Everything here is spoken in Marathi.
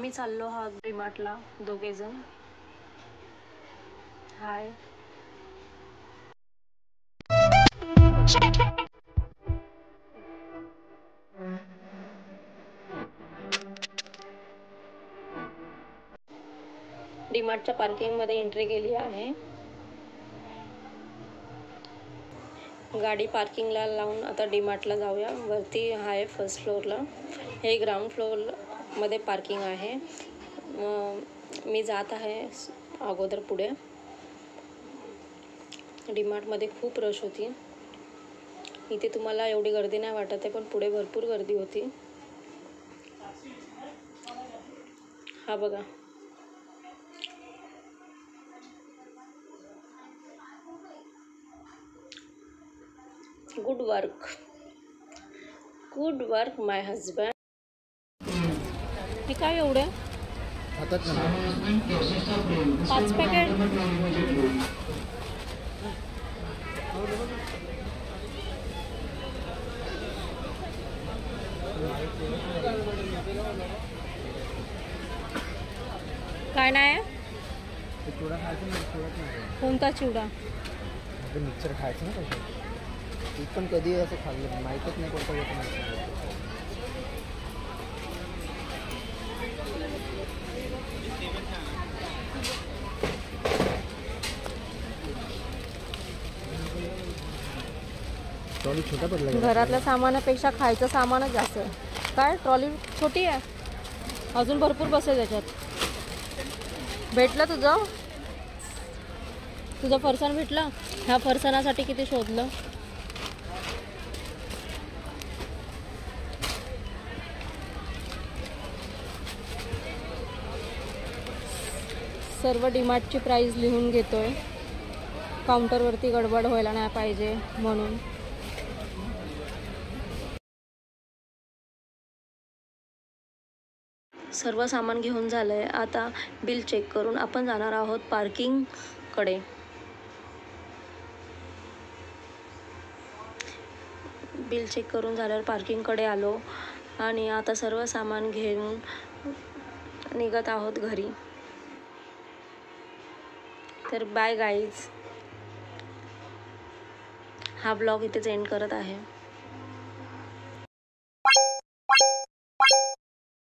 आम्ही चाललो आहोत डीमार्टला दोघे जण. हाय. डीमार्टच्या पार्किंग मध्ये एंट्री केली आहे. गाडी पार्किंगला लावून आता डीमार्टला जाऊया. वरती आहे फर्स्ट फ्लोअरला. हे ग्राउंड फ्लोअर मध्ये पार्किंग आहे. मी जात आहे अगोदर पुढे. डीमार्टमध्ये खूप रश होती. इथे तुम्हाला एवढी गर्दी नाही वाटत आहे, पण पुढे भरपूर गर्दी होती. हा बघा. गुड वर्क माय हजबंड. हे काय एवढे? 5 पॅकेट. काय नाही? कोणता चिवडा? मिक्सर खायचं ना कसं. तू पण कधी असं खाल्लं माहीतच नाही कोणता होतं. ट्रॉली छोटा पडला. घरातल्या सामानापेक्षा खायचं सामानच जास्त आहे. काय ट्रॉली छोटी आहे, अजून भरपूर बसेल त्याच्यात. भेटलं तुझं फरसाण भेटलं? ह्या फरसाणासाठी किती शोधलं. सर्व डीमार्टची प्राइस लिहून घेतोय, काउंटरवरती गडबड व्हायला नाही पाहिजे म्हणून. सर्व सामान घेऊन झालंय. आता बिल चेक करून आपण जाणार आहोत पार्किंगकडे. बिल चेक करून झाल्यावर पार्किंगकडे आलो आणि आता सर्व सामान घेऊन निघत आहोत घरी. तर बाय गाईज. हा ब्लॉग इथेच एंड करत आहे.